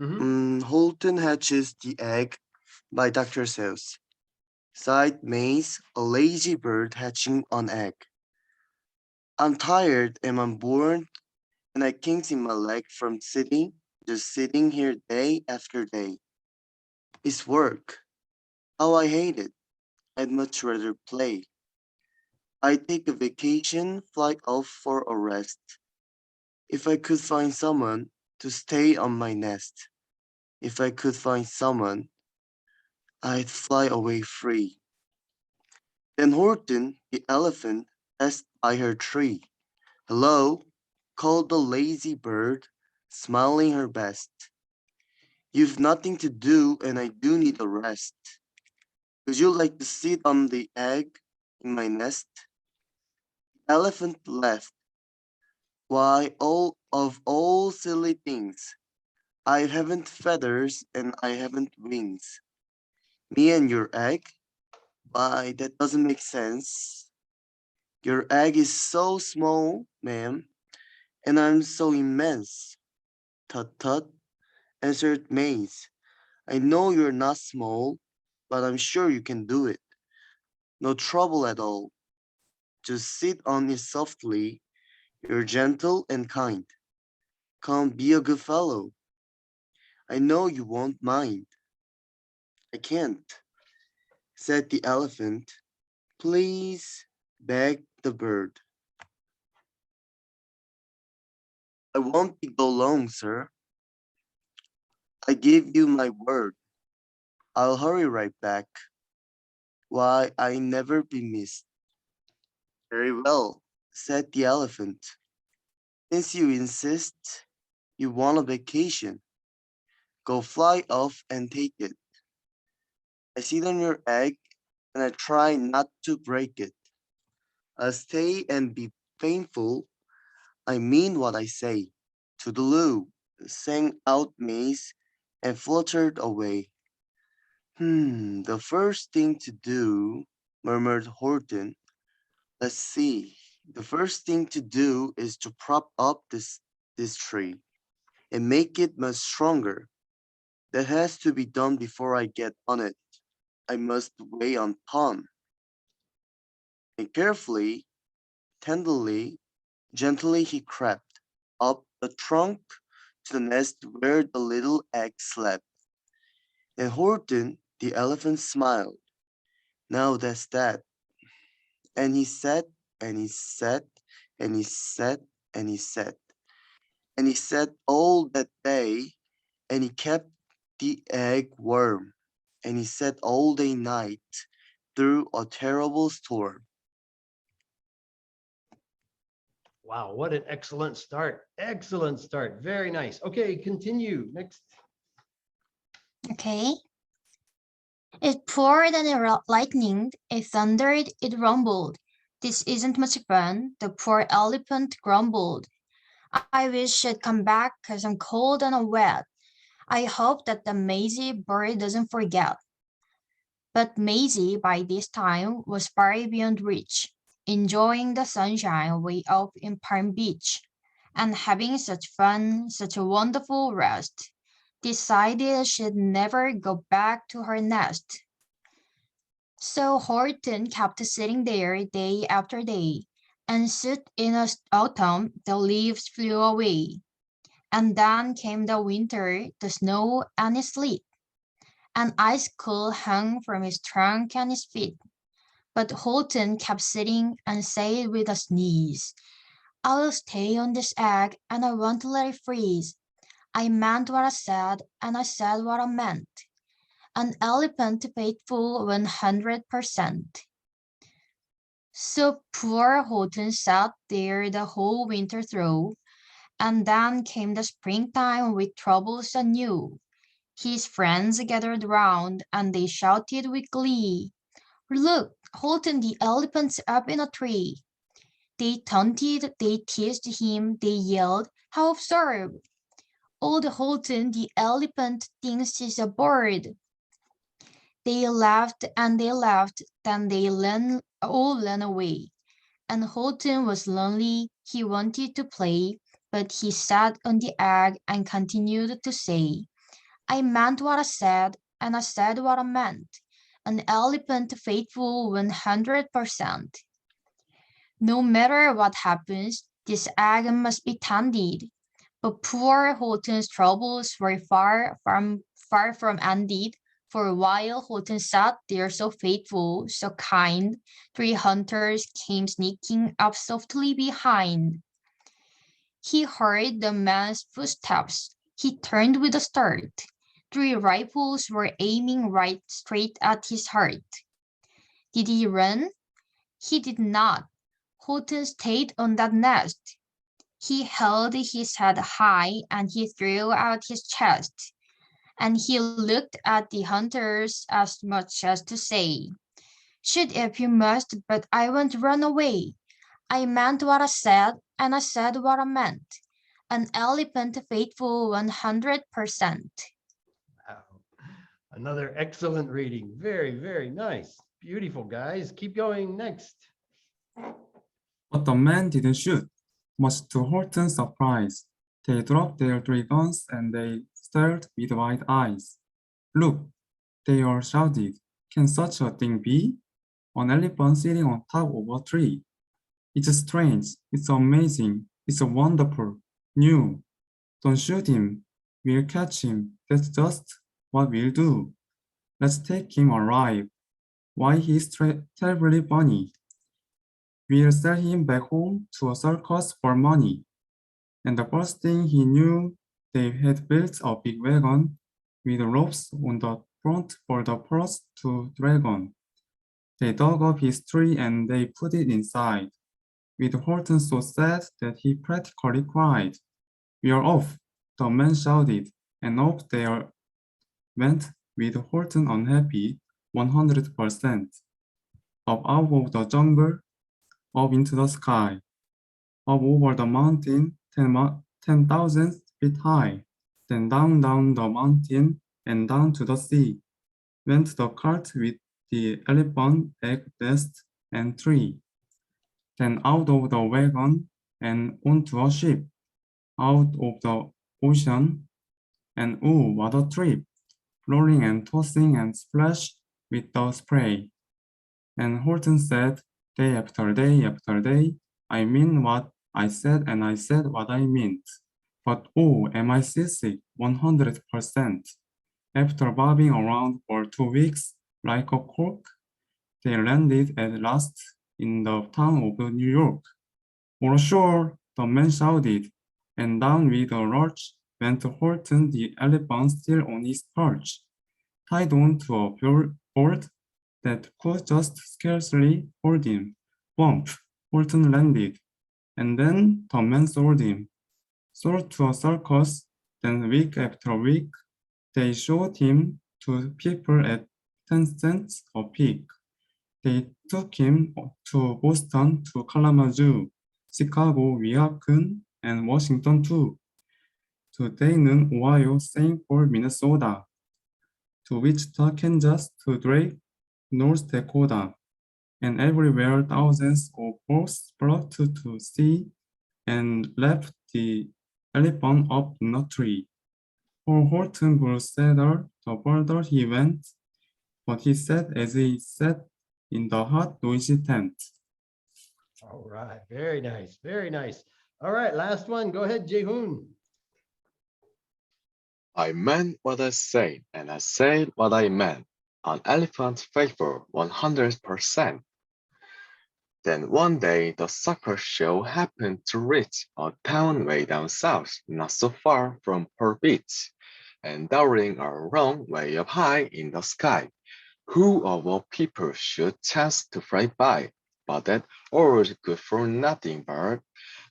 Horton Hatches the Egg by Dr. Seuss. Side Maze, a lazy bird hatching an egg. I'm tired and I'm bored and I kinks in my leg from just sitting here day after day. It's work. How I hate it. I'd much rather play. I take a vacation, fly off for a rest. If I could find someone to stay on my nest. If I could find someone, I'd fly away free. Then Horton, the elephant, passed by her tree. Hello, called the lazy bird, smiling her best. You've nothing to do and I do need a rest. Would you like to sit on the egg in my nest? The elephant laughed. Why, all silly things. I haven't feathers and I haven't wings. Me and your egg? Why, that doesn't make sense. Your egg is so small, ma'am, and I'm so immense. Tut tut, answered Maze. I know you're not small, but I'm sure you can do it. No trouble at all. Just sit on it softly. You're gentle and kind. Come, be a good fellow. I know you won't mind. I can't, said the elephant. Please, begged the bird. I won't be go long, sir. I give you my word. I'll hurry right back. Why, I never be missed. Very well, said the elephant. Since you insist, you want a vacation. Go fly off and take it. I sit on your egg and I try not to break it. I'll stay and be painful. I mean what I say. Toodaloo, sang out Maze and fluttered away. The first thing to do, murmured Horton. Let's see. The first thing to do is to prop up this tree and make it much stronger. That has to be done before I get on it. I must weigh on Tom. And carefully, tenderly, gently he crept up the trunk to the nest where the little egg slept. And Horton, the elephant, smiled. Now that's that. And he said, and he said, and he said, and he said, and he said all that day, and he kept the egg warm, and he said all day night through a terrible storm. Wow, what an excellent start. Excellent start. Very nice. Okay, continue. Next. Okay. It poured and it lightninged, it thundered, it rumbled. This isn't much fun, the poor elephant grumbled. I wish I'd come back 'cause I'm cold and I'm wet. I hope that the Maisie bird doesn't forget. But Maisie, by this time, was far beyond reach, enjoying the sunshine way up in Palm Beach, and having such fun, such a wonderful rest, decided she'd never go back to her nest. So Horton kept sitting there day after day, and soon in autumn the leaves flew away. And then came the winter, the snow and the sleet. An icicle hung from his trunk and his feet. But Horton kept sitting and said with a sneeze, I'll stay on this egg and I won't let it freeze. I meant what I said and I said what I meant. An elephant faithful 100%. So poor Horton sat there the whole winter through, and then came the springtime with troubles anew. His friends gathered round, and they shouted with glee, Look, Horton the elephant's up in a tree. They taunted, they teased him, they yelled, How absurd! Old Horton the elephant thinks he's a bird. They laughed, then all ran away. And Horton was lonely, he wanted to play, but he sat on the egg and continued to say, I meant what I said, and I said what I meant. An elephant faithful 100%. No matter what happens, this egg must be tended. But poor Horton's troubles were far from ended. For a while Horton sat there so faithful, so kind. 3 hunters came sneaking up softly behind. He heard the man's footsteps. He turned with a start. 3 rifles were aiming right straight at his heart. Did he run? He did not. Horton stayed on that nest. He held his head high and he threw out his chest. And he looked at the hunters as much as to say, shoot if you must, but I won't run away. I meant what I said, and I said what I meant. An elephant faithful 100%. Wow. Another excellent reading. Very, very nice. Beautiful, guys. Keep going. Next. But the men didn't shoot, much to Horton's surprise. They dropped their 3 guns and they stared with wide eyes. Look, they all shouted, can such a thing be? An elephant sitting on top of a tree. It's strange, it's amazing, it's wonderful, new. Don't shoot him, we'll catch him, that's just what we'll do. Let's take him alive. Why, he's terribly funny. We'll sell him back home to a circus for money. And the first thing he knew, they had built a big wagon with ropes on the front for the horse to drag on. They dug up his tree and they put it inside, with Horton so sad that he practically cried. We are off, the man shouted, and off they went with Horton unhappy 100%. Up out of the jungle, up into the sky, up over the mountain 10,000 feet high, then down the mountain and down to the sea. Went the cart with the elephant, egg, nest, and tree. Then out of the wagon and onto a ship, out of the ocean, and ooh, what a trip! Rolling and tossing and splash with the spray. And Horton said, day after day after day, I mean what I said and I said what I meant. But oh, am I seasick 100%. After bobbing around for 2 weeks like a cork, they landed at last in the town of New York. For sure, the man shouted, and down with a lurch went Horton the elephant still on his perch, tied on to a board that could just scarcely hold him. Bump! Horton landed, and then the man sold him. Sold to a circus, then week after week, they showed him to people at 10 cents a pig. They took him to Boston, to Kalamazoo, Chicago, Weehawken, and Washington too. To Dayton, Ohio, St. Paul, Minnesota. To Wichita, Kansas, to Drake, North Dakota. And everywhere thousands of folks brought to see and left the elephant up in a tree. For Horton grew sadder the further he went, but he said as he sat in the hot, noisy tent. All right. Very nice. Very nice. All right. Last one. Go ahead, Jaehoon. I meant what I said, and I said what I meant. An elephant faithful 100%. Then one day, the circus show happened to reach a town way down south, not so far from Pearl Beach, and towering a long way up high in the sky. Who of all people should chance to fly by, but that old good-for-nothing bird,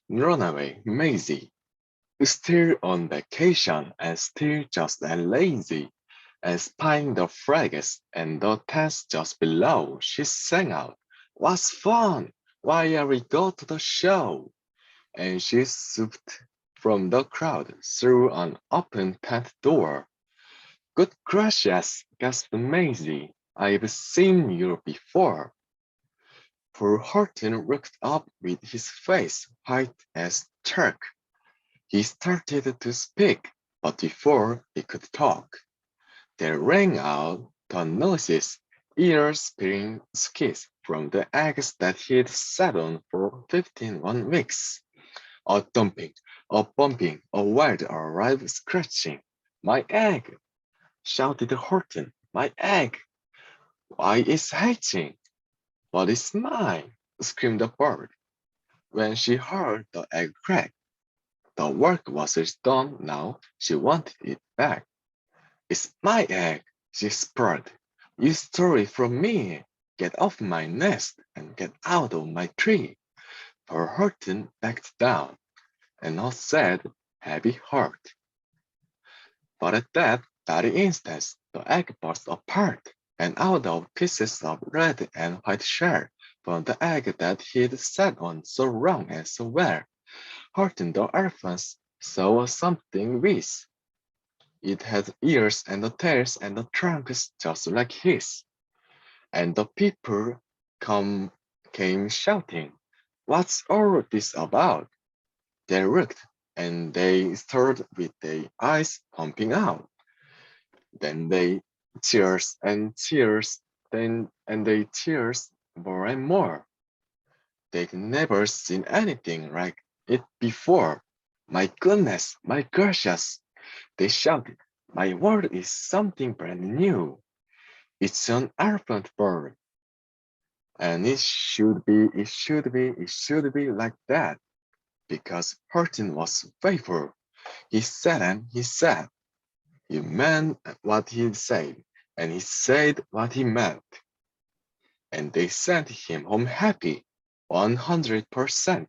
runaway Maisie, still on vacation and still just as lazy, and spying the flags and the tents just below, she sang out, "What's fun? Why are we go to the show?" And she swooped from the crowd through an open tent door. "Good gracious," gasped Maisie, "I've seen you before." Poor Horton looked up with his face white as chalk. He started to speak, but before he could talk, They rang out the noises, ear-splitting skits from the eggs that he'd sat on for 1 weeks. A thumping, a bumping, a wild, a live scratching. My egg! Shouted Horton. My egg! Why is hatching? But it's mine! Screamed the bird. When she heard the egg crack, the work was done now, she wanted it back. It's my egg, she spurred. You stole it from me. Get off my nest and get out of my tree. Her Horton backed down, and her sad, heavy heart. But at that very instant, the egg burst apart, and out of pieces of red and white shell, from the egg that he'd sat on so long and so well, Horton the elephant saw something whiz. It had ears and the tails and the trunks just like his. And the people came shouting, "What's all this about?" They looked, and they stared with their eyes pumping out. Then they cheers and cheers, and they cheers more and more. They'd never seen anything like it before. My goodness, my gracious, they shouted. My world is something brand new. It's an elephant bird. And it should be like that. Because Horton was faithful. He said and he said. He meant what he said, and he said what he meant. And they sent him home happy, 100%.